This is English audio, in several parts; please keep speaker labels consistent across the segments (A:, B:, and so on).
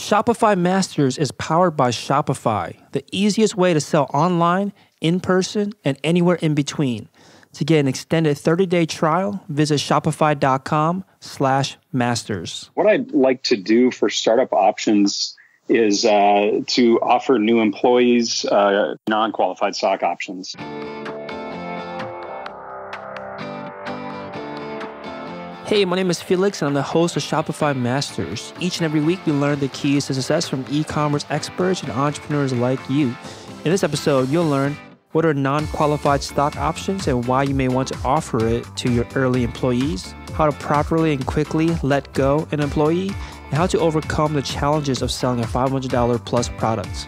A: Shopify Masters is powered by Shopify, the easiest way to sell online, in person, and anywhere in between. To get an extended 30-day trial, visit shopify.com/masters.
B: What I'd like to do for startup options is to offer new employees non-qualified stock options.
A: Hey, my name is Felix, and I'm the host of Shopify Masters. Each and every week, we learn the keys to success from e-commerce experts and entrepreneurs like you. In this episode, you'll learn what are non-qualified stock options and why you may want to offer it to your early employees, how to properly and quickly let go an employee, and how to overcome the challenges of selling a $500 plus product.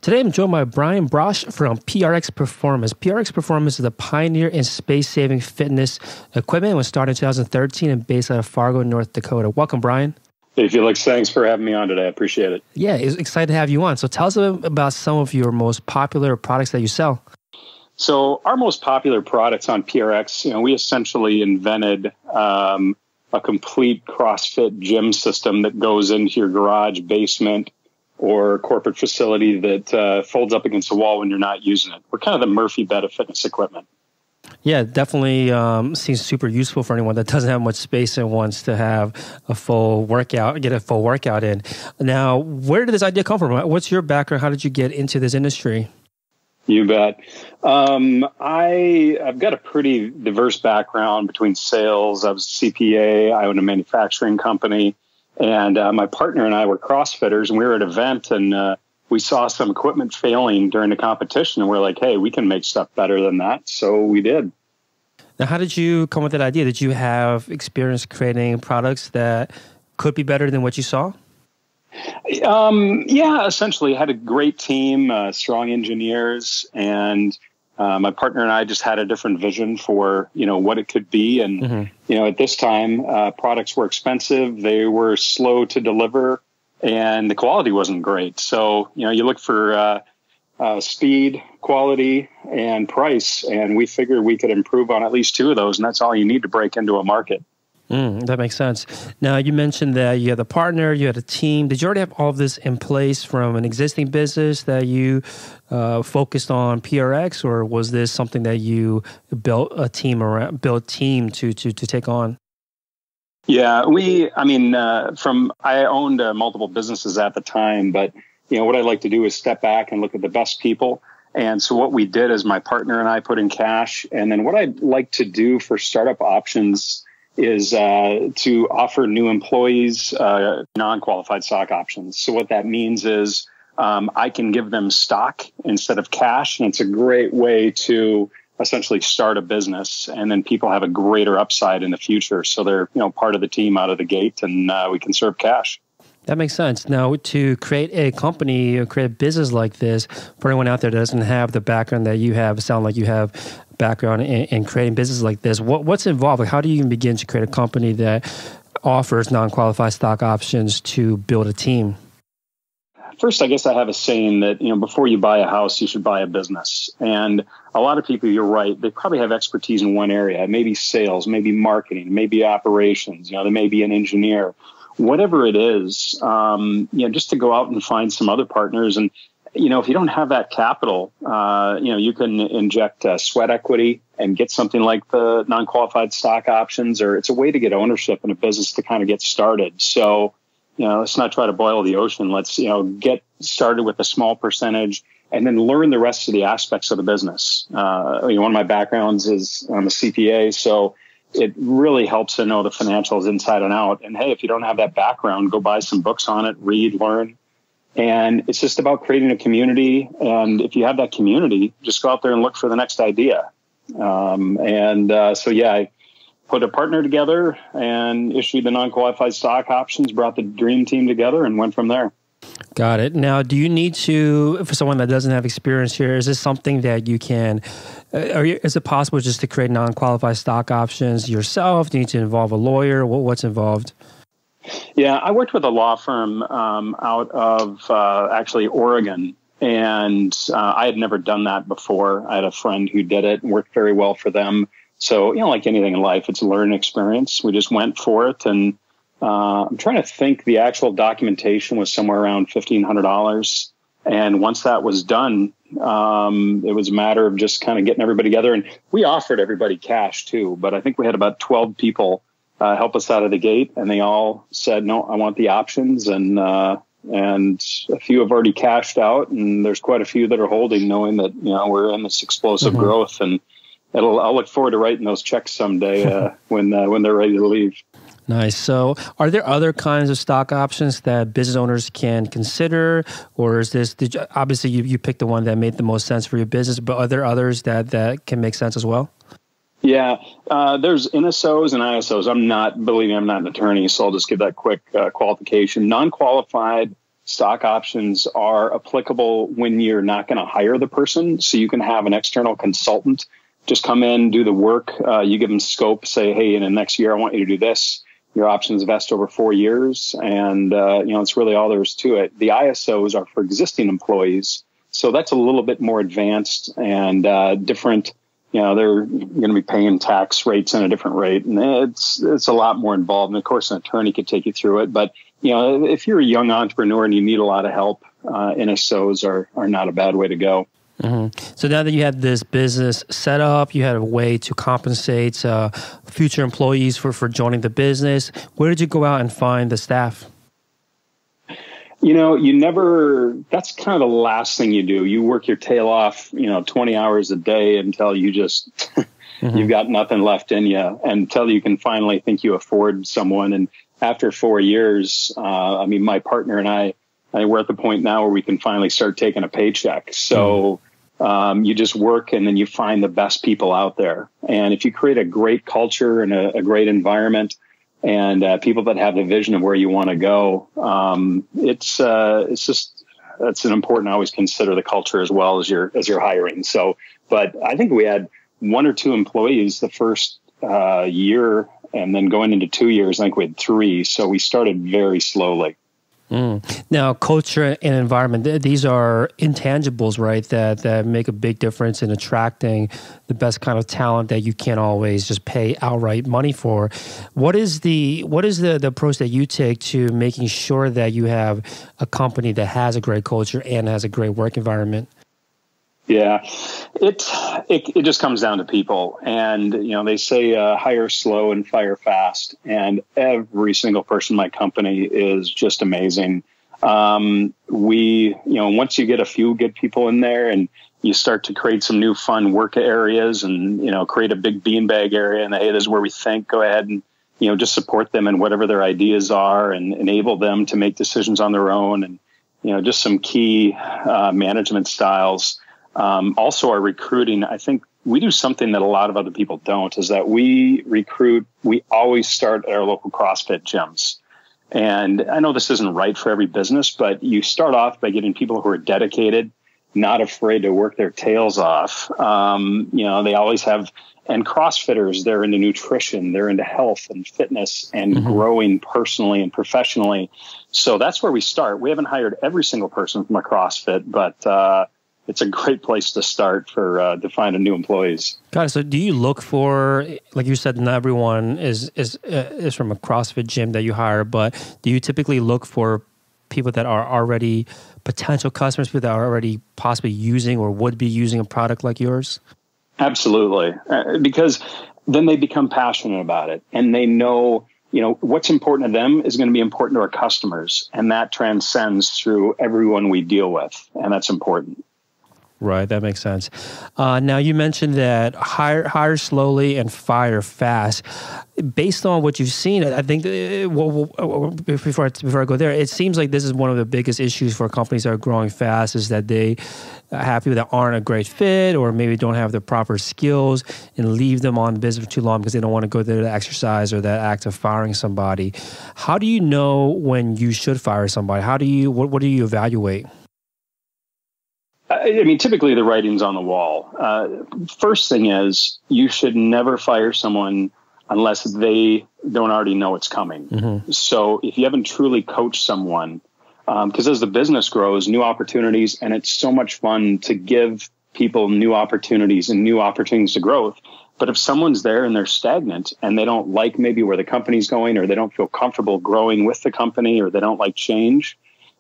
A: Today, I'm joined by Brian Brosh from PRX Performance. PRX Performance is a pioneer in space-saving fitness equipment. It was started in 2013 and based out of Fargo, North Dakota. Welcome, Brian.
B: Hey, Felix. Thanks for having me on today. I appreciate it.
A: Yeah, it's excited to have you on. So tell us a bit about some of your most popular products that you sell.
B: So our most popular products on PRX, we essentially invented a complete CrossFit gym system that goes into your garage, basement, or corporate facility that folds up against the wall when you're not using it. We're kind of the Murphy bed of fitness equipment.
A: Yeah, definitely seems super useful for anyone that doesn't have much space and wants to have a full workout, get a full workout in. Now, where did this idea come from? What's your background? How did you get into this industry?
B: You bet. I've got a pretty diverse background between sales. I was a CPA. I owned a manufacturing company. And my partner and I were CrossFitters, and we were at an event, and we saw some equipment failing during the competition, and we're like, hey, we can make stuff better than that. So we did.
A: Now, how did you come with that idea? Did you have experience creating products that could be better than what you saw?
B: Yeah, essentially. I had a great team, strong engineers, and my partner and I just had a different vision for, what it could be. And, at this time, products were expensive. They were slow to deliver, and the quality wasn't great. So, you look for speed, quality, and price. And we figured we could improve on at least two of those. And that's all you need to break into a market.
A: That makes sense. Now, you mentioned that you had a partner, you had a team. Did you already have all of this in place from an existing business that you focused on PRX, or was this something that you built a team to take on?
B: Yeah, I owned multiple businesses at the time, but what I like to do is step back and look at the best people. And so what we did is my partner and I put in cash, and then what I'd like to do for startup options is to offer new employees non-qualified stock options. So what that means is I can give them stock instead of cash, and it's a great way to essentially start a business, and then people have a greater upside in the future. So they're part of the team out of the gate, and we can serve cash.
A: That makes sense. Now, to create a company or create a business like this, for anyone out there that doesn't have the background that you have, sound like you have background in creating businesses like this, what's involved? Like, how do you even begin to create a company that offers non-qualified stock options to build a team?
B: First, I guess I have a saying that, before you buy a house, you should buy a business. And a lot of people, you're right, they probably have expertise in one area, maybe sales, maybe marketing, maybe operations, they may be an engineer. Whatever it is, just to go out and find some other partners. And, if you don't have that capital, you can inject sweat equity and get something like the non-qualified stock options, or it's a way to get ownership in a business to kind of get started. So, let's not try to boil the ocean. Let's, get started with a small percentage and then learn the rest of the aspects of the business. One of my backgrounds is I'm a CPA, so it really helps to know the financials inside and out. And hey, if you don't have that background, go buy some books on it, read, learn. And it's just about creating a community. And if you have that community, just go out there and look for the next idea. I put a partner together and issued the non-qualified stock options, brought the dream team together, and went from there.
A: Got it. Now, do you need to, for someone that doesn't have experience here, is this something that you can, is it possible just to create non-qualified stock options yourself? Do you need to involve a lawyer? What's involved?
B: Yeah, I worked with a law firm out of actually Oregon, and I had never done that before. I had a friend who did it and worked very well for them. So, like anything in life, it's a learning experience. We just went for it, and I'm trying to think, the actual documentation was somewhere around $1,500. And once that was done, it was a matter of just kind of getting everybody together. And we offered everybody cash too, but I think we had about 12 people help us out of the gate, and they all said, no, I want the options. And a few have already cashed out, and there's quite a few that are holding, knowing that, we're in this explosive growth, and I'll look forward to writing those checks someday when they're ready to leave.
A: Nice. So are there other kinds of stock options that business owners can consider? Or is this, obviously you picked the one that made the most sense for your business, but are there others that can make sense as well?
B: Yeah, there's NSOs and ISOs. I'm not an attorney, so I'll just give that quick qualification. Non-qualified stock options are applicable when you're not going to hire the person. So you can have an external consultant just come in, do the work. You give them scope, say, hey, in the next year, I want you to do this. Your options vest over 4 years. And, it's really all there is to it. The ISOs are for existing employees. So that's a little bit more advanced and different. They're going to be paying tax rates in a different rate. And it's a lot more involved. And of course, an attorney could take you through it. But, if you're a young entrepreneur and you need a lot of help, NSOs are not a bad way to go.
A: Mm-hmm. So now that you have this business set up, you had a way to compensate future employees for joining the business. Where did you go out and find the staff? That's kind of the last thing you do. You work your tail off, 20 hours a day until you just, you've got nothing left in you, until you can finally think you afford someone. And after 4 years, my partner and I we're at the point now where we can finally start taking a paycheck. So you just work, and then you find the best people out there. And if you create a great culture and a great environment, and people that have the vision of where you want to go, it's important to always consider the culture as well as you're hiring. So, but I think we had 1 or 2 employees the first year, and then going into 2 years, I think we had 3. So we started very slowly. Now, culture and environment, these are intangibles, right, that make a big difference in attracting the best kind of talent that you can't always just pay outright money for. What is the approach that you take to making sure that you have a company that has a great culture and has a great work environment?
B: Yeah, it just comes down to people. And, they say hire slow and fire fast. And every single person in my company is just amazing. Once you get a few good people in there and you start to create some new fun work areas and, create a big beanbag area and, hey, this is where we think, go ahead and, just support them in whatever their ideas are and enable them to make decisions on their own. And, just some key management styles. Also, our recruiting, I think we do something that a lot of other people don't, is that we always start at our local CrossFit gyms. And I know this isn't right for every business, but you start off by getting people who are dedicated, not afraid to work their tails off. They always have, and CrossFitters, they're into nutrition, they're into health and fitness and growing personally and professionally. So that's where we start. We haven't hired every single person from a CrossFit, but it's a great place to start to find a new employees.
A: Got it. So do you look for, like you said, not everyone is from a CrossFit gym that you hire, but do you typically look for people that are already potential customers, people that are already possibly using or would be using a product like yours?
B: Absolutely. Because then they become passionate about it, and they know, what's important to them is going to be important to our customers. And that transcends through everyone we deal with. And that's important.
A: Right, that makes sense. Now, you mentioned that hire slowly and fire fast. Based on what you've seen, I think before I go there, it seems like this is one of the biggest issues for companies that are growing fast, is that they have people that aren't a great fit or maybe don't have the proper skills and leave them on the business for too long because they don't want to go through the exercise or that act of firing somebody. How do you know when you should fire somebody? What do you evaluate?
B: Typically the writing's on the wall. First thing is, you should never fire someone unless they don't already know it's coming. So if you haven't truly coached someone, because as the business grows, new opportunities, and it's so much fun to give people new opportunities and new opportunities to growth. But if someone's there and they're stagnant and they don't like maybe where the company's going, or they don't feel comfortable growing with the company, or they don't like change,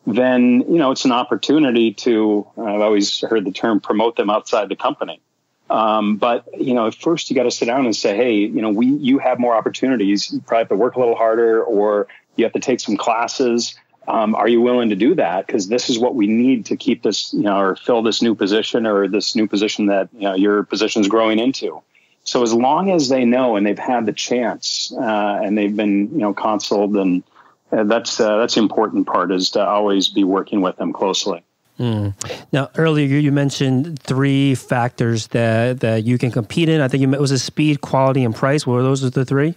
B: then, it's an opportunity to, I've always heard the term, promote them outside the company. But at first you got to sit down and say, hey, you have more opportunities. You probably have to work a little harder, or you have to take some classes. Are you willing to do that? Because this is what we need to keep this, or fill this new position, or this new position that, your position's growing into. So as long as they know and they've had the chance, and they've been, counseled, and that's the important part, is to always be working with them closely.
A: Now, earlier you mentioned 3 factors that you can compete in. I think it was speed, quality, and price. Were those the 3?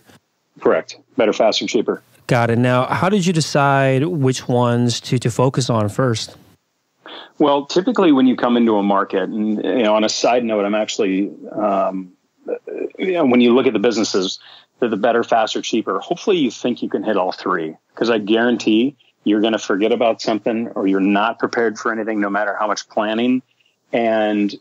B: Correct. Better, faster, cheaper.
A: Got it. Now, how did you decide which ones to focus on first?
B: Well, typically when you come into a market, and on a side note, I'm actually, when you look at the businesses, they're the better, faster, cheaper. Hopefully you think you can hit all 3, because I guarantee you're going to forget about something, or you're not prepared for anything, no matter how much planning, and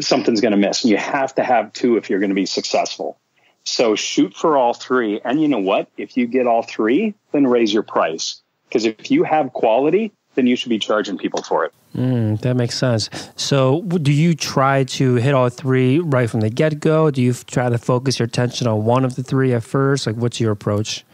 B: something's going to miss. And you have to have 2 if you're going to be successful. So shoot for all 3. And you know what? If you get all 3, then raise your price. Because if you have quality, then you should be charging people for it.
A: That makes sense. So do you try to hit all 3 right from the get-go? Do you try to focus your attention on one of the 3 at first? Like, what's your approach?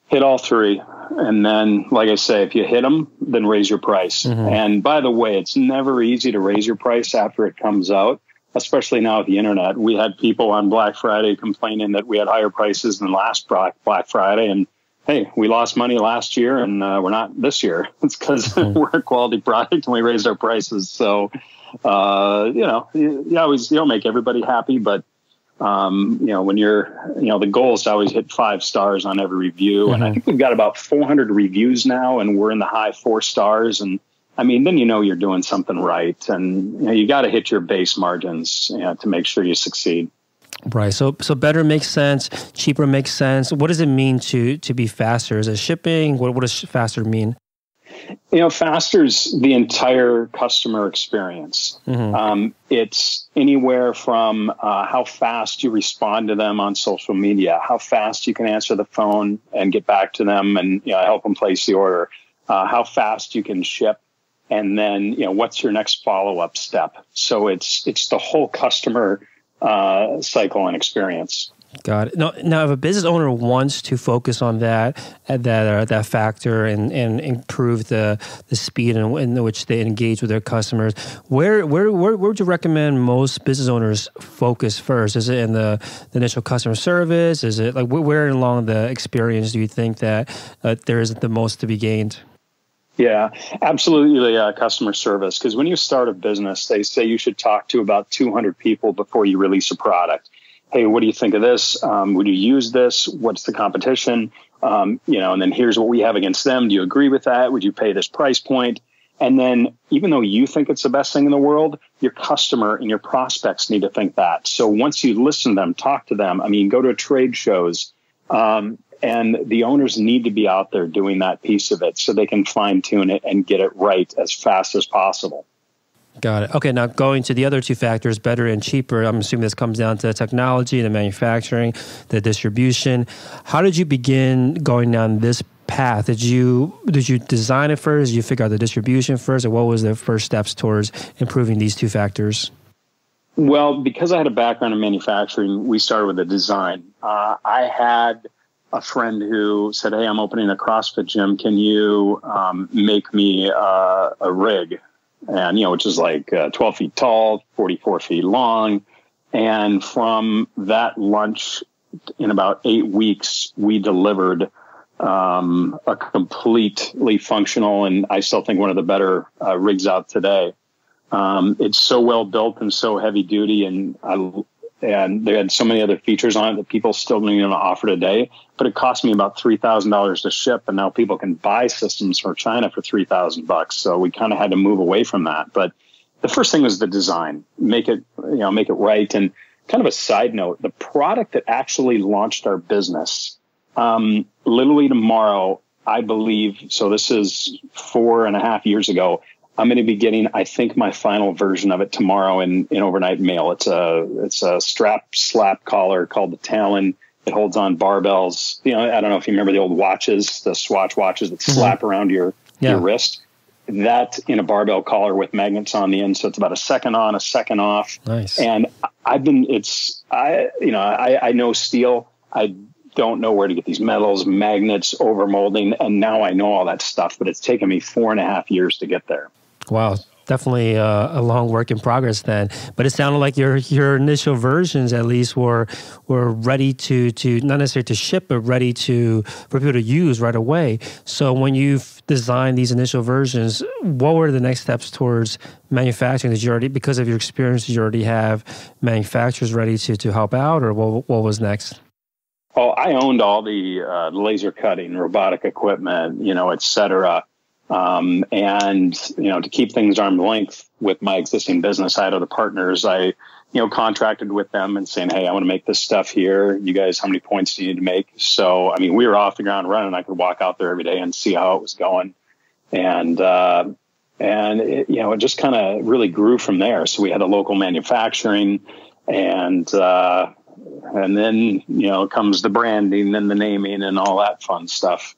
B: Hit all 3. And then, like I say, if you hit them, then raise your price. And by the way, it's never easy to raise your price after it comes out, especially now with the internet. We had people on Black Friday complaining that we had higher prices than last Black Friday. And hey, we lost money last year, and we're not this year. It's because we're a quality product and we raised our prices. So, you don't make everybody happy, but when you're, the goal is to always hit 5 stars on every review. And I think we've got about 400 reviews now, and we're in the high 4 stars. And then you're doing something right. And you got to hit your base margins to make sure you succeed.
A: Right. So better makes sense. Cheaper makes sense. What does it mean to be faster? Is it shipping? What does faster mean?
B: Faster's the entire customer experience. It's anywhere from how fast you respond to them on social media, how fast you can answer the phone and get back to them and help them place the order, how fast you can ship, and then what's your next follow-up step. So it's the whole customer cycle and experience.
A: Got it. Now, if a business owner wants to focus on that factor and improve the speed in which they engage with their customers, where would you recommend most business owners focus first? Is it in the initial customer service? Is it like where along the experience do you think that there is the most to be gained?
B: Yeah, absolutely. Customer service. Because when you start a business, they say you should talk to about 200 people before you release a product. Hey, what do you think of this? Would you use this? What's the competition? And then here's what we have against them. Do you agree with that? Would you pay this price point? And then even though you think it's the best thing in the world, your customer and your prospects need to think that. So once you listen to them, talk to them, go to trade shows, and the owners need to be out there doing that piece of it so they can fine tune it and get it right as fast as possible.
A: Got it. Okay, now going to the other 2 factors, better and cheaper, I'm assuming this comes down to the technology, the manufacturing, the distribution. How did you begin going down this path? Did you design it first? Did you figure out the distribution first? Or what was the first steps towards improving these 2 factors?
B: Well, because I had a background in manufacturing, we started with the design. I had a friend who said, hey, I'm opening a CrossFit gym. Can you make me a rig? And, which is like 12 feet tall, 44 feet long. And from that lunch, in about 8 weeks, we delivered a completely functional, and I still think one of the better rigs out today. It's so well built and so heavy duty, and they had so many other features on it that people still don't even offer today. But it cost me about $3,000 to ship, and now people can buy systems from China for $3,000. So we kind of had to move away from that. But the first thing was the design, make it right. And kind of a side note, the product that actually launched our business, literally tomorrow, I believe. So this is 4.5 years ago. I'm going to be getting, I think, my final version of it tomorrow in overnight mail. It's a strap slap collar called the Talon. It holds on barbells. I don't know if you remember the old watches, the Swatch watches that slap around your wrist. That in a barbell collar with magnets on the end. So it's about a second on, a second off.
A: Nice.
B: And I know steel. I don't know where to get these metals, magnets, overmolding. And now I know all that stuff, but it's taken me 4.5 years to get there.
A: Wow. Definitely a long work in progress then. But it sounded like your initial versions at least were ready to not necessarily to ship, but ready for people to use right away. So when you've designed these initial versions, what were the next steps towards manufacturing? Did you already, because of your experience, did you already have manufacturers ready to help out, or what was next?
B: Oh, I owned all the laser cutting, robotic equipment, et cetera. And to keep things arm's length with my existing business, I had other partners. I, contracted with them and saying, hey, I want to make this stuff here. You guys, how many points do you need to make? So, we were off the ground running. I could walk out there every day and see how it was going. And it, it just kind of really grew from there. So we had a local manufacturing and then, comes the branding and the naming and all that fun stuff.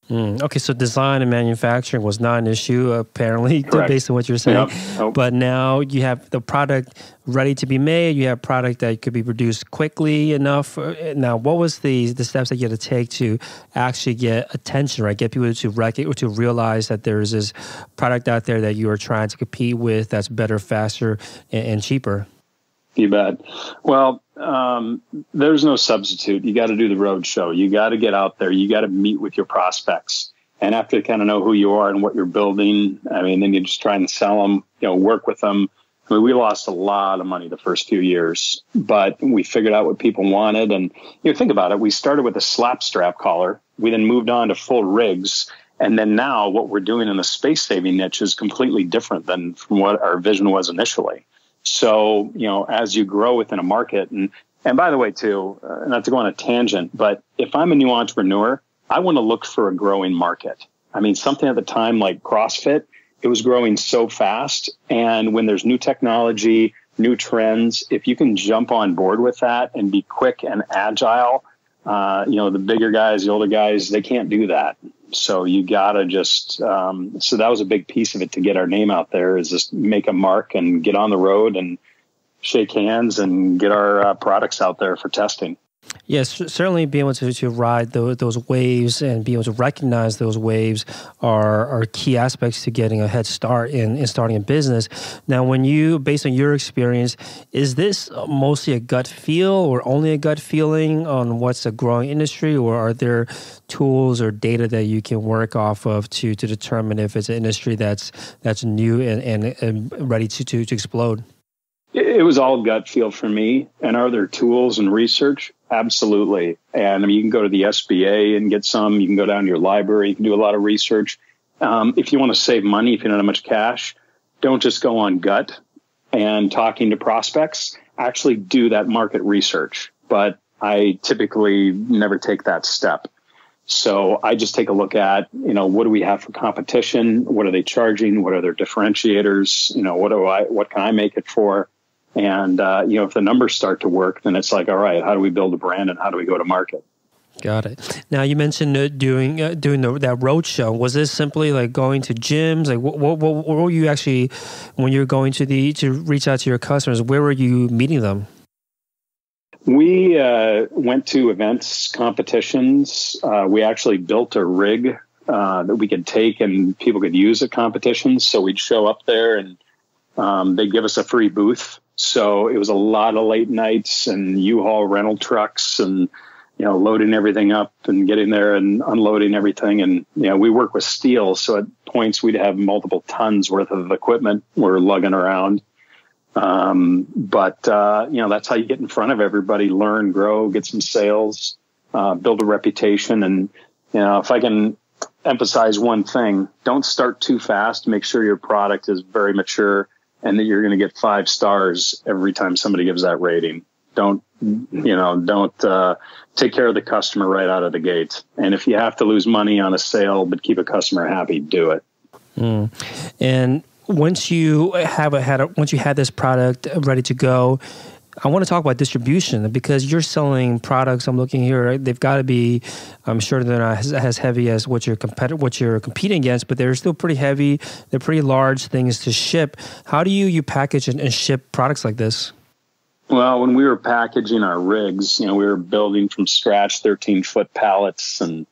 A: Okay, so design and manufacturing was not an issue, apparently, based on what you're saying. Yep. But now you have the product ready to be made. You have product that could be produced quickly enough. Now, what was the steps that you had to take to actually get attention, right? Get people to realize that there's this product out there that you are trying to compete with that's better, faster, and cheaper?
B: You bet. Well, there's no substitute. You got to do the road show. You got to get out there. You got to meet with your prospects. And after you kind of know who you are and what you're building, then you just try and sell them, work with them. We lost a lot of money the first few years, but we figured out what people wanted. And think about it. We started with a slap strap collar. We then moved on to full rigs. And then now what we're doing in the space saving niche is completely different than from what our vision was initially. So, as you grow within a market, and by the way, too, not to go on a tangent, but if I'm a new entrepreneur, I want to look for a growing market. Something at the time like CrossFit, it was growing so fast. And when there's new technology, new trends, if you can jump on board with that and be quick and agile, the bigger guys, the older guys, they can't do that. So you got to just, so that was a big piece of it to get our name out there, is just make a mark and get on the road and shake hands and get our products out there for testing.
A: Yes, certainly being able to ride those waves and being able to recognize those waves are key aspects to getting a head start in starting a business. Now, based on your experience, is this mostly a gut feel or only a gut feeling on what's a growing industry, or are there tools or data that you can work off of to determine if it's an industry that's new and ready to explode?
B: It was all gut feel for me. And are there tools and research? Absolutely. And you can go to the SBA and get some. You can go down to your library. You can do a lot of research. If you want to save money, if you don't have much cash, don't just go on gut and talking to prospects. Actually do that market research. But I typically never take that step. So I just take a look at, what do we have for competition? What are they charging? What are their differentiators? What can I make it for? And, if the numbers start to work, then it's like, all right, how do we build a brand and how do we go to market?
A: Got it. Now, you mentioned doing that road show. Was this simply like going to gyms? Like, what were you actually, when you're going to reach out to your customers, where were you meeting them?
B: We went to events, competitions. We actually built a rig that we could take and people could use at competitions. So we'd show up there and they'd give us a free booth. So it was a lot of late nights and U-Haul rental trucks and, loading everything up and getting there and unloading everything. And, we work with steel. So at points we'd have multiple tons worth of equipment we're lugging around. But that's how you get in front of everybody, learn, grow, get some sales, build a reputation. And, if I can emphasize one thing, don't start too fast. Make sure your product is very mature and that you're going to get 5 stars every time somebody gives that rating. Don't take care of the customer right out of the gate. And if you have to lose money on a sale, but keep a customer happy, do it.
A: And once you once you had this product ready to go, I want to talk about distribution because you're selling products. I'm looking here; they've got to be. I'm sure they're not as heavy as what you're competing against, but they're still pretty heavy. They're pretty large things to ship. How do you package and ship products like this?
B: Well, when we were packaging our rigs, we were building from scratch 13-foot pallets and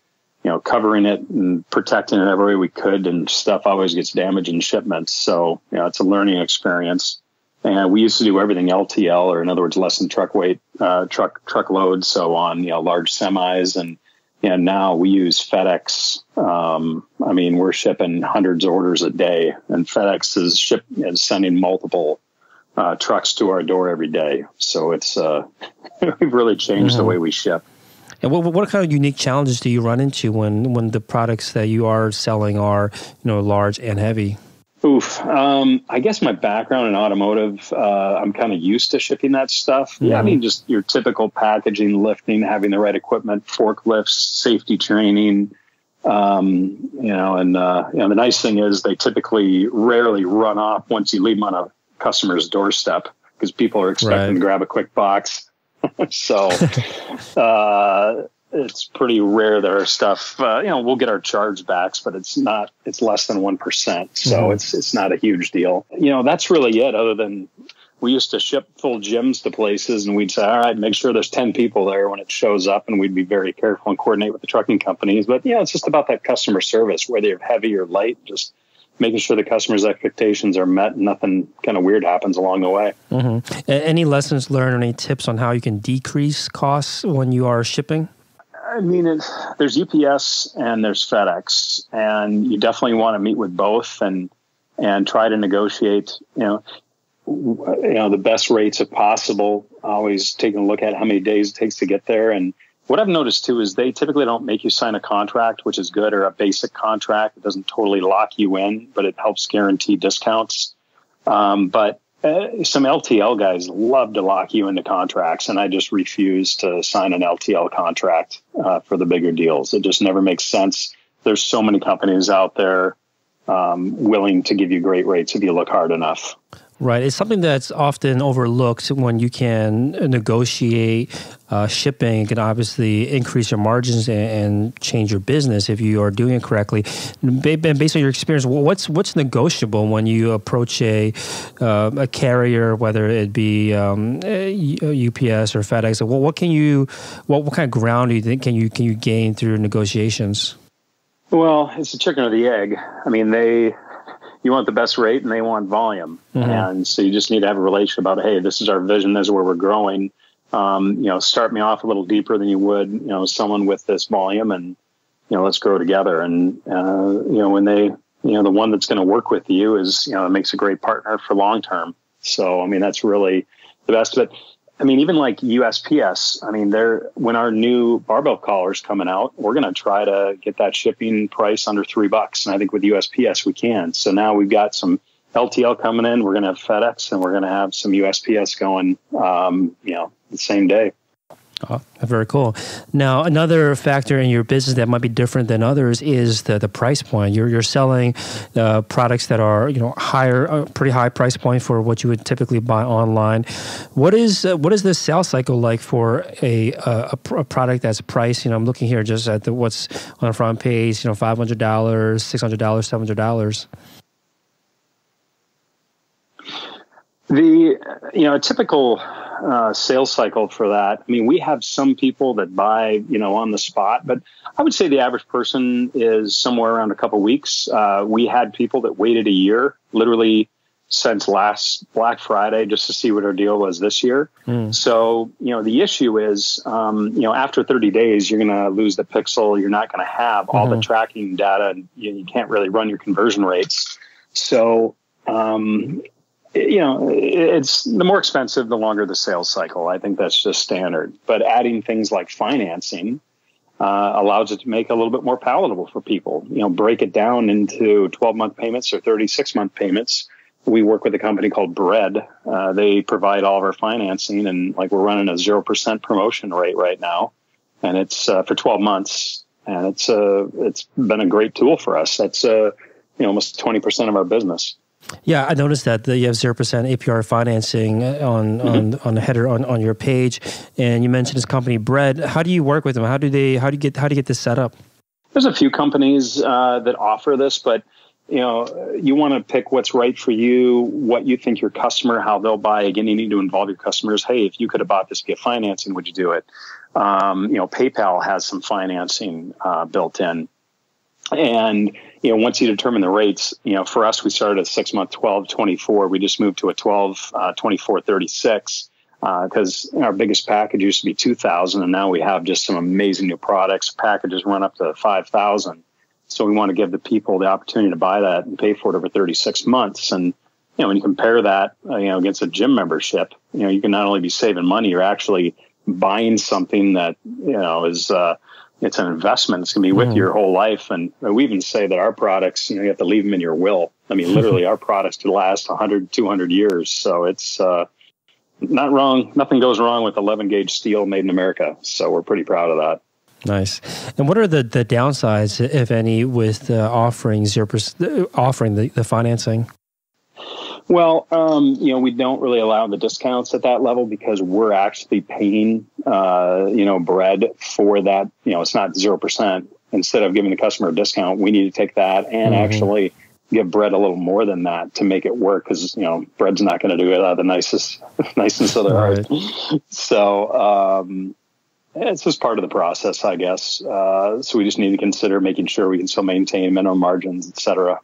B: covering it and protecting it every way we could, and stuff always gets damaged in shipments. So it's a learning experience. And we used to do everything LTL, or in other words, less than truck weight, truckload. So on, large semis, and now we use FedEx. We're shipping hundreds of orders a day, and FedEx is sending multiple trucks to our door every day. So it's we've really changed the way we ship.
A: And what kind of unique challenges do you run into when the products that you are selling are large and heavy?
B: I guess my background in automotive, I'm kind of used to shipping that stuff. Yeah, just your typical packaging, lifting, having the right equipment, forklifts, safety training. The nice thing is they typically rarely run off once you leave them on a customer's doorstep because people are expecting to grab a quick box. So it's pretty rare that our stuff, we'll get our chargebacks, but it's less than 1%. So it's not a huge deal. That's really it, other than we used to ship full gyms to places and we'd say, all right, make sure there's 10 people there when it shows up. And we'd be very careful and coordinate with the trucking companies. But it's just about that customer service, whether you're heavy or light, just making sure the customer's expectations are met and nothing kind of weird happens along the way.
A: Any lessons learned or any tips on how you can decrease costs when you are shipping?
B: There's UPS and there's FedEx, and you definitely want to meet with both and try to negotiate, the best rates if possible. Always taking a look at how many days it takes to get there. And what I've noticed too is they typically don't make you sign a contract, which is good, or a basic contract. It doesn't totally lock you in, but it helps guarantee discounts. But some LTL guys love to lock you into contracts, and I just refuse to sign an LTL contract for the bigger deals. It just never makes sense. There's so many companies out there willing to give you great rates if you look hard enough.
A: Right. It's something that's often overlooked when you can negotiate shipping. It can obviously increase your margins and change your business if you are doing it correctly. Based on your experience, what's negotiable when you approach a carrier, whether it be UPS or FedEx? What kind of ground do you think can you gain through negotiations?
B: Well, it's the chicken or the egg. You want the best rate and they want volume. And so you just need to have a relationship about, hey, this is our vision. This is where we're growing. Start me off a little deeper than you would, someone with this volume, and, let's grow together. And, when the one that's going to work with you is, it makes a great partner for long term. So, that's really the best of it. Even like USPS, when our new barbell collar's coming out, we're going to try to get that shipping price under $3. And I think with USPS, we can. So now we've got some LTL coming in. We're going to have FedEx, and we're going to have some USPS going, the same day.
A: Oh, very cool. Now, another factor in your business that might be different than others is the price point. You're selling products that are higher, pretty high price point for what you would typically buy online. What is the sales cycle like for a product that's priced? I'm looking here just at what's on the front page. $500, $600, $700.
B: A typical sales cycle for that. We have some people that buy, on the spot, but I would say the average person is somewhere around a couple of weeks. We had people that waited a year, literally since last Black Friday, just to see what our deal was this year. So, the issue is, after 30 days, you're going to lose the pixel. You're not going to have all the tracking data, and you can't really run your conversion rates. So, it's the more expensive, the longer the sales cycle. I think that's just standard. But adding things like financing allows it to make it a little bit more palatable for people. Break it down into 12-month payments or 36-month payments. We work with a company called Bread. They provide all of our financing, and we're running a 0% promotion rate right now, and it's for 12 months. And it's been a great tool for us. That's almost 20% of our business.
A: Yeah, I noticed that you have 0% APR financing on the header on your page, and you mentioned this company Bread. How do you work with them? How do you get this set up?
B: There's a few companies that offer this, but you want to pick what's right for you, what you think your customer, how they'll buy. Again, you need to involve your customers. Hey, if you could have bought this, get financing, would you do it? PayPal has some financing built in. And, once you determine the rates, for us, we started at 6 month, 12, 24. We just moved to a 12, 24, 36 because our biggest package used to be 2,000. And now we have just some amazing new products. Packages run up to 5,000. So we want to give the people the opportunity to buy that and pay for it over 36 months. And, when you compare that, against a gym membership, you can not only be saving money, you're actually buying something that, is, it's an investment. It's going to be with you your whole life. And we even say that our products, you have to leave them in your will. I mean, literally our products could last 100, 200 years. So it's not wrong. Nothing goes wrong with 11 gauge steel made in America. So we're pretty proud of that.
A: Nice. And what are the downsides, if any, with offering 0%, offering the financing?
B: Well, we don't really allow the discounts at that level because we're actually paying, Bread for that. It's not 0%. Instead of giving the customer a discount, we need to take that and actually give Bread a little more than that to make it work because, Bread's not going to do it out of the nicest of their heart. So, it's just part of the process, I guess. So we just need to consider making sure we can still maintain minimum margins, et cetera.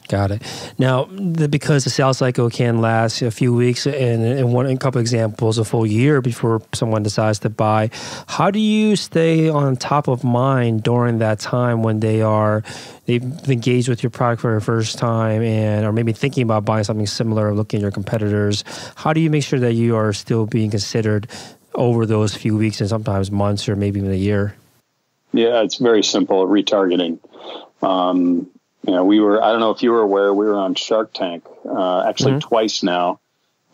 A: Got it. Now, because the sales cycle can last a few weeks and in a couple examples, a full year before someone decides to buy, how do you stay on top of mind during that time when they've engaged with your product for the first time or maybe thinking about buying something similar or looking at your competitors? How do you make sure that you are still being considered over those few weeks and sometimes months or maybe even a year? Yeah,
B: it's very simple. Retargeting. I don't know if you were aware, we were on Shark Tank, actually twice now,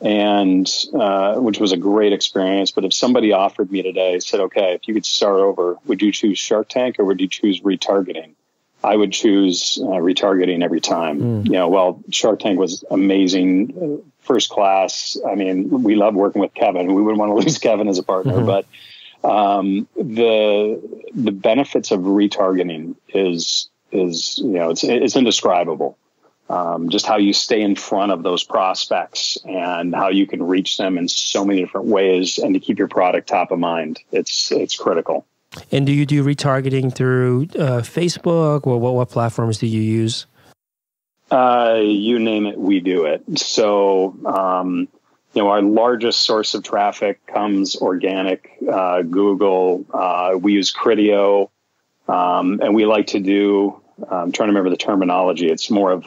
B: and which was a great experience. But if somebody offered me today, said, okay, if you could start over, would you choose Shark Tank or would you choose retargeting? I would choose retargeting every time. Shark Tank was amazing, first class. I mean, we love working with Kevin. We wouldn't want to lose Kevin as a partner, but the benefits of retargeting is it's indescribable. Just how you stay in front of those prospects and how you can reach them in so many different ways and to keep your product top of mind. It's critical.
A: And do you do retargeting through Facebook or what platforms do you use?
B: You name it, we do it. So, our largest source of traffic comes organic, Google. We use Criteo. And we like to do, I'm trying to remember the terminology. It's more of,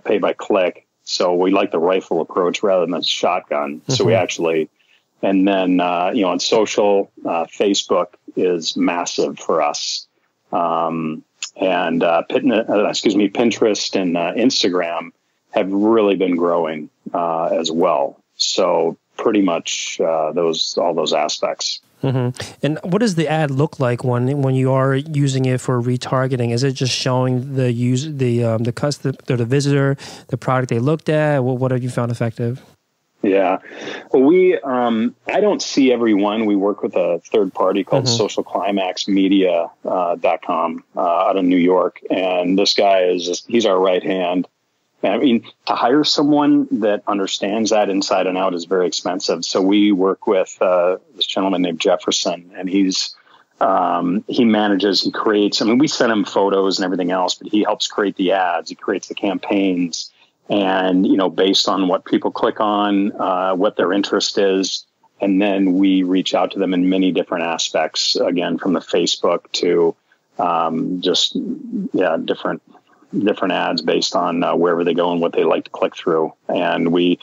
B: pay by click. So we like the rifle approach rather than the shotgun. So we actually, and then, on social, Facebook is massive for us. And Pinterest and Instagram have really been growing as well. So pretty much all those aspects.
A: And what does the ad look like when you are using it for retargeting? Is it just showing the visitor the product they looked at? What have you found effective?
B: Yeah, well, I don't see every one. We work with a third party called socialclimaxmedia.com out of New York, and this guy he's our right hand. I mean, to hire someone that understands that inside and out is very expensive. So we work with this gentleman named Jefferson, and he creates, we send him photos and everything else, but he helps create the ads. He creates the campaigns and, based on what people click on, what their interest is. And then we reach out to them in many different aspects, again, from the Facebook to different ads based on wherever they go and what they like to click through. And you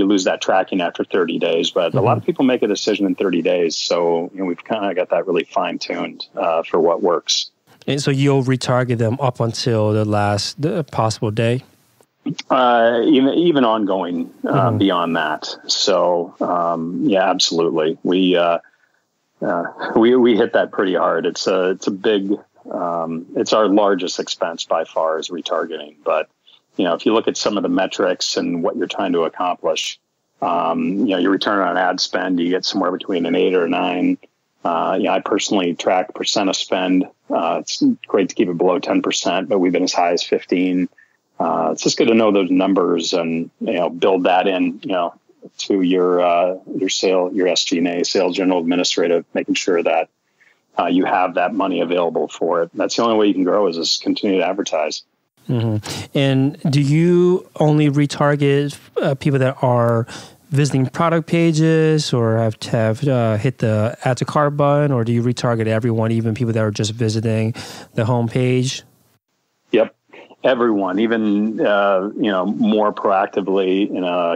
B: lose that tracking after 30 days, but a lot of people make a decision in 30 days. So, we've kind of got that really fine tuned for what works. And so you'll retarget them up until the possible day? Even ongoing beyond that. So, absolutely. We hit that pretty hard. It's a big, it's our largest expense by far is retargeting, but if you look at some of the metrics and what you're trying to accomplish, your return on ad spend, you get somewhere between an 8 or a 9. I personally track percent of spend. It's great to keep it below 10%, but we've been as high as 15. It's just good to know those numbers and, build that in, to your SG&A, sales general administrative, making sure that you have that money available for it. That's the only way you can grow is just continue to advertise.
A: Mm-hmm. And do you only retarget people that are visiting product pages or have hit the add to cart button, or do you retarget everyone, even people that are just visiting the homepage?
B: Yep. Everyone, even, more proactively,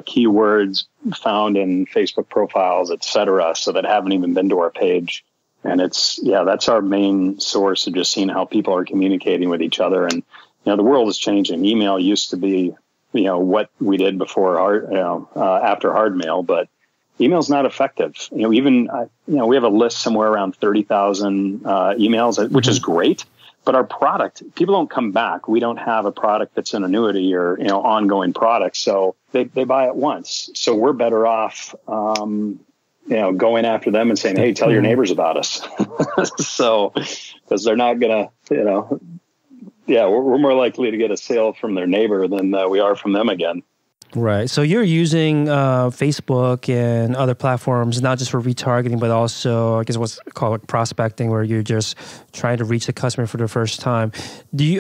B: keywords found in Facebook profiles, et cetera, so that haven't even been to our page. And that's our main source of just seeing how people are communicating with each other. And, the world is changing. Email used to be, what we did before after hard mail, but email's not effective. We have a list somewhere around 30,000 emails, which is great. But our product, people don't come back. We don't have a product that's an annuity or, ongoing product. So they buy it once. So we're better off, going after them and saying, hey, tell your neighbors about us. So, because they're not going to, we're more likely to get a sale from their neighbor than we are from them again.
A: Right. So you're using Facebook and other platforms, not just for retargeting, but also, I guess, what's called prospecting, where you're just trying to reach the customer for the first time.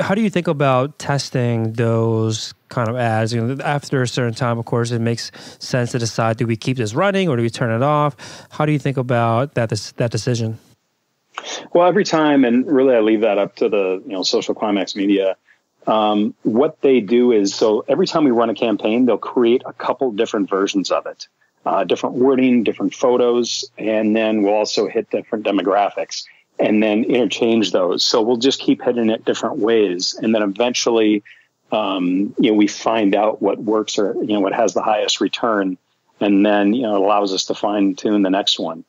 A: How do you think about testing those kind of ads? After a certain time, of course, it makes sense to decide, do we keep this running or do we turn it off? How do you think about that decision?
B: Well, every time, and really I leave that up to the Social Climax Media. What they do is, so every time we run a campaign, they'll create a couple different versions of it, different wording, different photos, and then we'll also hit different demographics and then interchange those. So we'll just keep hitting it different ways. And then eventually, we find out what works or, what has the highest return. And then, it allows us to fine tune the next one.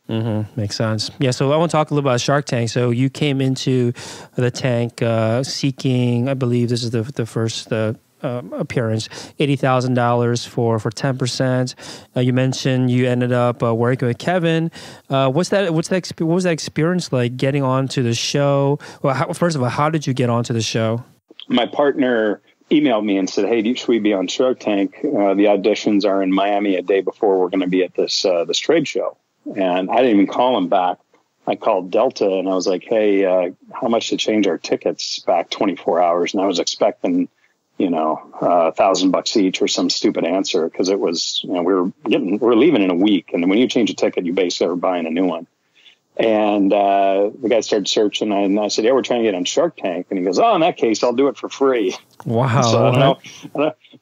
A: Mm-hmm. Makes sense. Yeah, so I want to talk a little about Shark Tank. So you came into the tank seeking, I believe this is the first appearance, $80,000 for 10%. You mentioned you ended up working with Kevin. What was that experience like getting onto the show? Well, first of all, how did you get onto the show?
B: My partner emailed me and said, hey, should we be on Shark Tank? The auditions are in Miami a day before we're going to be at this trade show. And I didn't even call him back. I called Delta and I was like, hey, how much to change our tickets back 24 hours? And I was expecting, $1,000 each or some stupid answer, because it was, we're leaving in a week. And when you change a ticket, you basically are buying a new one. And the guy started searching and I said, yeah, we're trying to get on Shark Tank. And he goes, oh, in that case, I'll do it for free.
A: Wow.
B: So,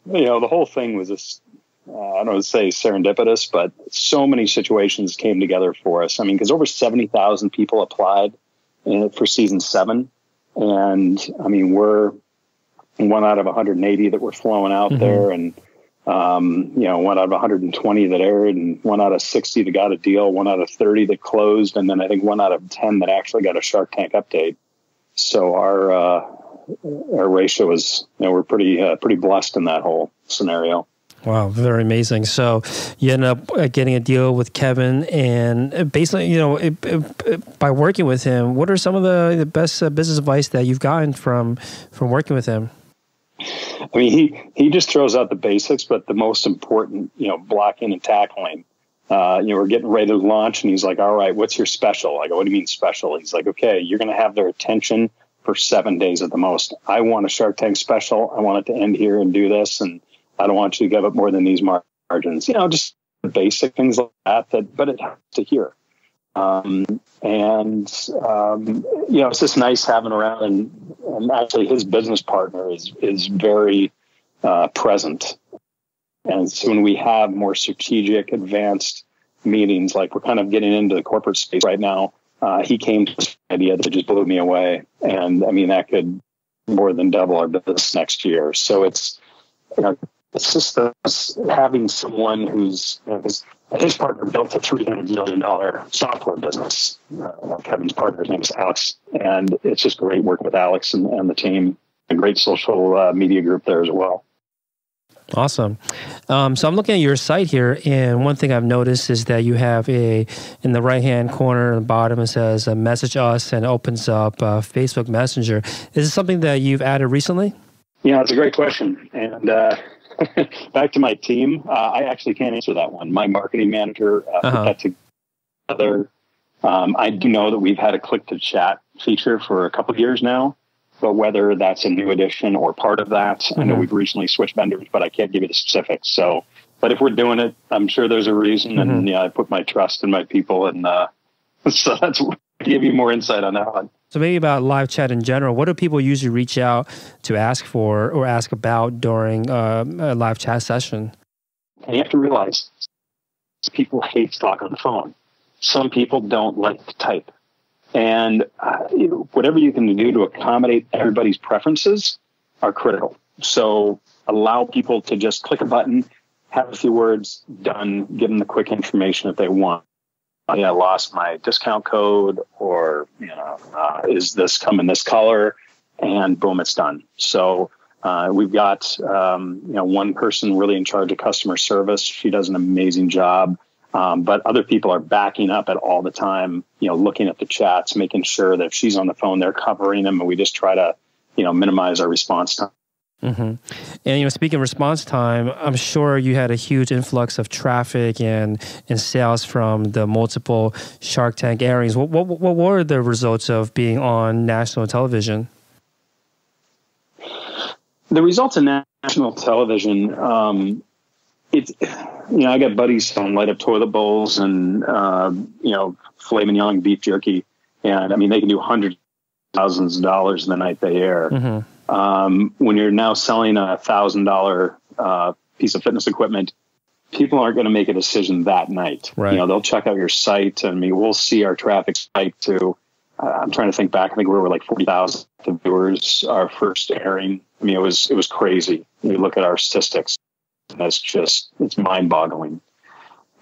B: the whole thing was just, I don't want to say serendipitous, but so many situations came together for us. I mean, because over 70,000 people applied for season 7. And I mean, we're one out of 180 that were flowing out there. And, one out of 120 that aired and one out of 60 that got a deal, one out of 30 that closed. And then I think one out of 10 that actually got a Shark Tank update. So our ratio was, we're pretty blessed in that whole scenario.
A: Wow, very amazing. So you end up getting a deal with Kevin, and basically, by working with him, what are some of the best business advice that you've gotten from working with him?
B: I mean, he just throws out the basics, but the most important, blocking and tackling. We're getting ready to launch, and he's like, all right, what's your special? I go, what do you mean special? He's like, okay, you're going to have their attention for 7 days at the most. I want a Shark Tank special. I want it to end here and do this, and I don't want you to give up more than these margins, just basic things like that, but it has to hear. It's just nice having around, and actually his business partner is very present. And so when we have more strategic, advanced meetings, like we're kind of getting into the corporate space right now, he came to this idea that just blew me away. And I mean, that could more than double our business next year. So it's just having someone who's, his partner built a $300 million software business. Kevin's partner's name is Alex. And it's just great working with Alex and the team. a great social media group there as well.
A: Awesome. So I'm looking at your site here, and one thing I've noticed is that you have in the right-hand corner, at the bottom, it says message us, and opens up Facebook Messenger. Is this something that you've added recently?
B: Yeah, it's a great question. And back to my team, I actually can't answer that one. My marketing manager put that together. I do know that we've had a click-to-chat feature for a couple of years now. But whether that's a new addition or part of that, I know we've recently switched vendors, but I can't give you the specifics. So, but if we're doing it, I'm sure there's a reason. And I put my trust in my people. And so that's what give you more insight on that one.
A: So maybe about live chat in general, what do people usually reach out to ask for or ask about during a live chat session?
B: And you have to realize people hate to talk on the phone. Some people don't like to type. And whatever you can do to accommodate everybody's preferences are critical. So allow people to just click a button, have a few words, done, give them the quick information that they want. I lost my discount code, or is this come in this color? And boom, it's done. So we've got one person really in charge of customer service. She does an amazing job. But other people are backing up at all the time, looking at the chats, making sure that if she's on the phone, they're covering them, and we just try to, minimize our response time.
A: And, speaking of response time, I'm sure you had a huge influx of traffic and sales from the multiple Shark Tank airings. What were the results of being on national television?
B: The results of national television, I got buddies selling light up toilet bowls and, filet mignon beef jerky. And I mean, they can do hundreds of thousands of dollars the night they air. When you're now selling a $1,000 piece of fitness equipment, people aren't going to make a decision that night.
A: Right.
B: They'll check out your site. I mean, we'll see our traffic spike to, I'm trying to think back. I think we were like 40,000 viewers our first airing. I mean, it was crazy. You look at our statistics. It's mind-boggling.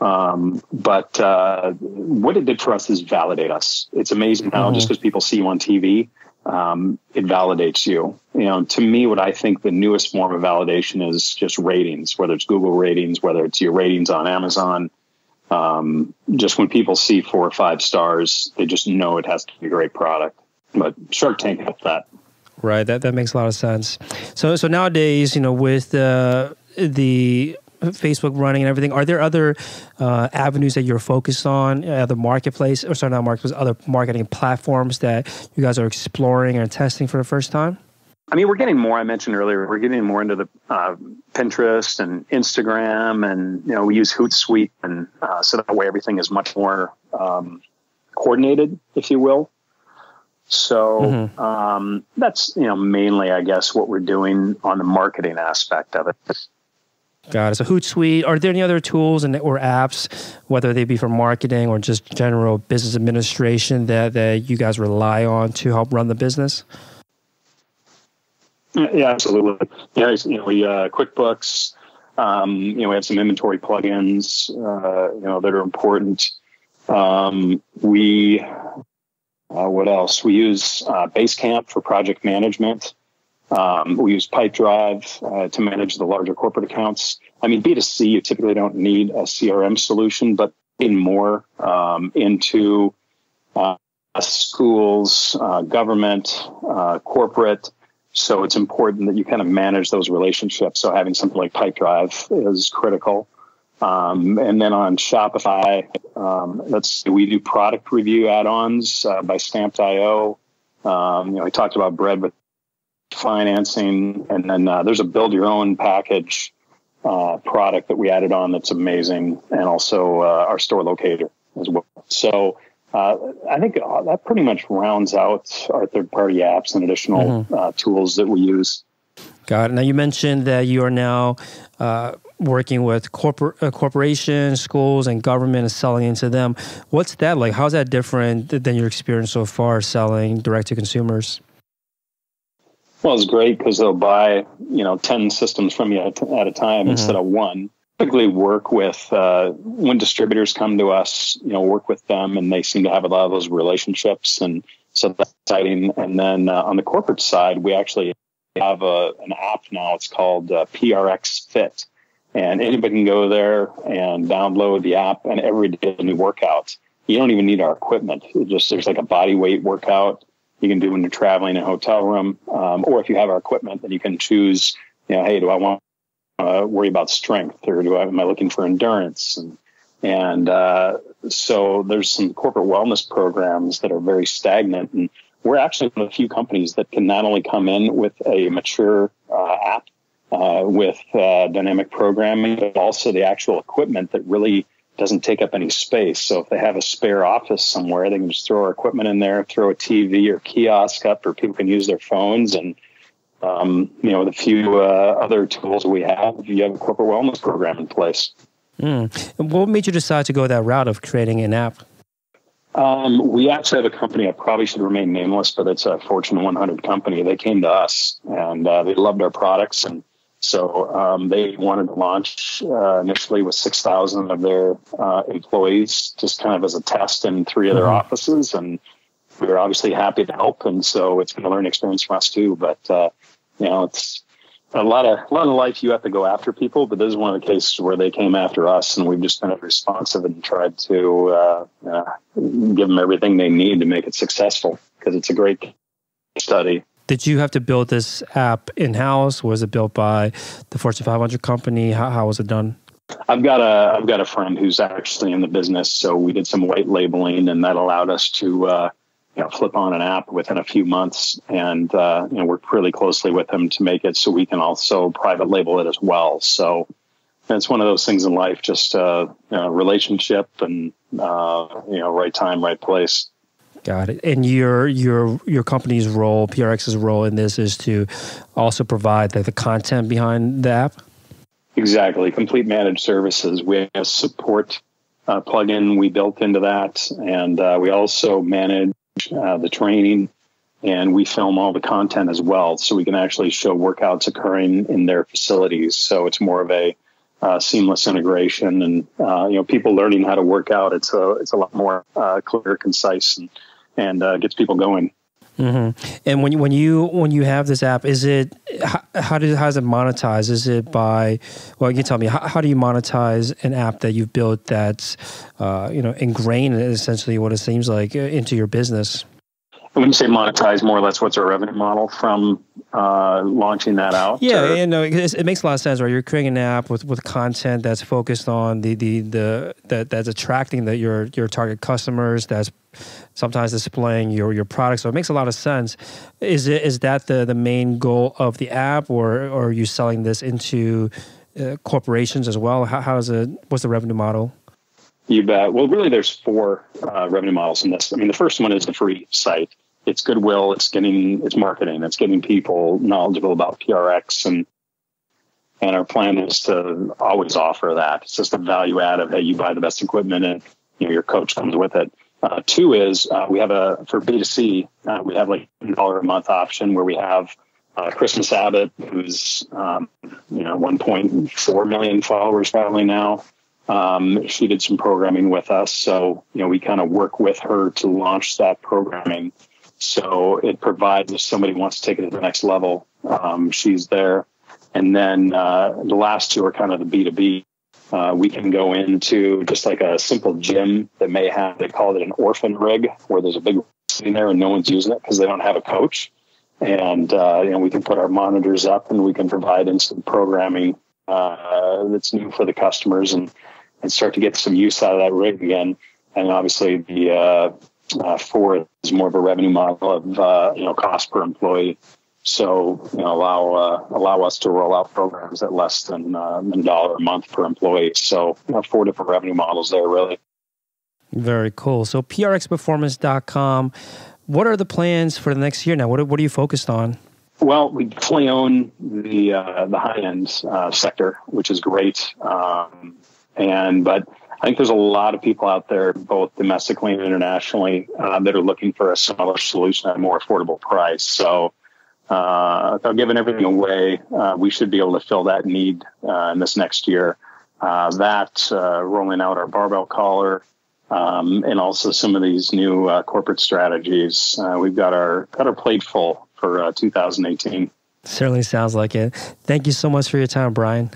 B: But what it did for us is validate us. It's amazing how just because people see you on TV, it validates you. To me, what I think the newest form of validation is just ratings, whether it's Google ratings, whether it's your ratings on Amazon. Just when people see 4 or 5 stars, they just know it has to be a great product. But Shark Tank helped that.
A: Right. That makes a lot of sense. So nowadays, with the Facebook running and everything, are there other avenues that you're focused on, other marketplace, or sorry, not marketplace, other marketing platforms that you guys are exploring and testing for the first time?
B: I mean, we're getting more, I mentioned earlier, we're getting more into the Pinterest and Instagram, and, we use Hootsuite, and so that way everything is much more coordinated, if you will. So that's, mainly, I guess, what we're doing on the marketing aspect of it.
A: Got it. So Hootsuite, are there any other tools or apps, whether they be for marketing or just general business administration that you guys rely on to help run the business?
B: Yeah, absolutely. We QuickBooks, we have some inventory plugins, that are important. What else? We use Basecamp for project management. We use Pipedrive to manage the larger corporate accounts. I mean, B2C, you typically don't need a CRM solution, but in more into schools, government, corporate. So it's important that you kind of manage those relationships. So having something like Pipedrive is critical. And then on Shopify, we do product review add-ons by Stamped.io. We talked about bread with financing, and then there's a build your own package product that we added on that's amazing, and also our store locator as well. So I think that pretty much rounds out our third-party apps and additional tools that we use.
A: Got it. Now, you mentioned that you are now working with corporations, schools, and government and selling into them. What's that like? How's that different than your experience so far selling direct to consumers?
B: Well, it's great because they'll buy, 10 systems from you at a time instead of one. Typically work with, when distributors come to us, work with them, and they seem to have a lot of those relationships. And so that's exciting. And then on the corporate side, we actually have an app now. It's called PRX Fit. And anybody can go there and download the app, and every day a new workout. You don't even need our equipment. There's like a body weight workout you can do when you're traveling in a hotel room. Or if you have our equipment, then you can choose, hey, do I want to worry about strength, or am I looking for endurance? And so there's some corporate wellness programs that are very stagnant. And we're actually one of the few companies that can not only come in with a mature app with dynamic programming, but also the actual equipment that really doesn't take up any space. So if they have a spare office somewhere, they can just throw our equipment in there, throw a TV or kiosk up, or people can use their phones. And, with a few other tools we have, you have a corporate wellness program in place.
A: And what made you decide to go that route of creating an app?
B: We actually have a company, I probably should remain nameless, but it's a Fortune 100 company. They came to us and they loved our products. And so they wanted to launch initially with 6,000 of their employees, just kind of as a test in 3 of their offices. And we were obviously happy to help. And so it's been a learning experience for us too. But, it's a lot of life. You have to go after people, but this is one of the cases where they came after us, and we've just been responsive and tried to give them everything they need to make it successful, because it's a great study.
A: Did you have to build this app in-house? Was it built by the Fortune 500 company? How was it done?
B: I've got a friend who's actually in the business, so we did some white labeling, and that allowed us to flip on an app within a few months, and worked really closely with him to make it so we can also private label it as well. So it's one of those things in life, just relationship and right time, right place.
A: Got it. And your company's role, PRX's role in this, is to also provide the content behind the app?
B: Exactly. Complete managed services. We have a support plugin we built into that, and we also manage the training, and we film all the content as well, so we can actually show workouts occurring in their facilities. So it's more of a seamless integration, and people learning how to work out. It's a lot more clear, concise, and gets people going.
A: Mm-hmm. And when you have this app, is it how does it monetize? Is it by, well, you can tell me, how do you monetize an app that you've built that's ingrained, essentially what it seems like, into your business?
B: When you say monetize, more or less, what's our revenue model from launching that out?
A: Yeah, it makes a lot of sense, right? You're creating an app with content that's focused on that's attracting your target customers, that's sometimes displaying your products. So it makes a lot of sense. Is that the main goal of the app, or are you selling this into corporations as well? What's the revenue model?
B: You bet. Well, really, there's 4 revenue models in this. I mean, the first one is the free site. It's goodwill. It's marketing. It's getting people knowledgeable about PRX, and our plan is to always offer that. It's just a value add of, hey, you buy the best equipment, and your coach comes with it. 2 is we have for B2C, we have like $1 a month option where we have Christmas Abbott, who's 1.4 million followers probably now. She did some programming with us, so we kind of work with her to launch that programming. So it provides, if somebody wants to take it to the next level, she's there. And then the last 2 are kind of the B2B. We can go into just like a simple gym that may have, they call it an orphan rig, where there's a big sitting there and no one's using it because they don't have a coach. And we can put our monitors up, and we can provide instant programming that's new for the customers, and start to get some use out of that rig again. And obviously the 4 is more of a revenue model of cost per employee. So allow us to roll out programs at less than $1 a month per employee. So 4 different revenue models there, really.
A: Very cool. So prxperformance.com. What are the plans for the next year now? What are you focused on?
B: Well, we definitely own the high end sector, which is great. But I think there's a lot of people out there, both domestically and internationally, that are looking for a similar solution at a more affordable price. So without giving everything away, we should be able to fill that need in this next year. Rolling out our barbell collar, and also some of these new corporate strategies. We've got our plate full for 2018.
A: Certainly sounds like it. Thank you so much for your time, Brian.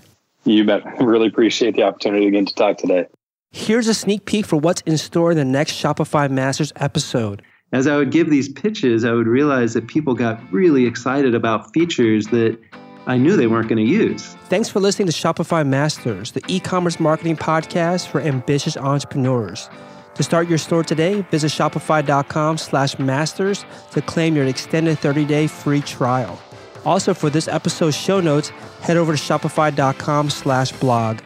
B: You bet. I really appreciate the opportunity again to talk today.
A: Here's a sneak peek for what's in store in the next Shopify Masters episode.
C: As I would give these pitches, I would realize that people got really excited about features that I knew they weren't going to use.
A: Thanks for listening to Shopify Masters, the e-commerce marketing podcast for ambitious entrepreneurs. To start your store today, visit shopify.com/masters to claim your extended 30-day free trial. Also, for this episode's show notes, head over to shopify.com/blog.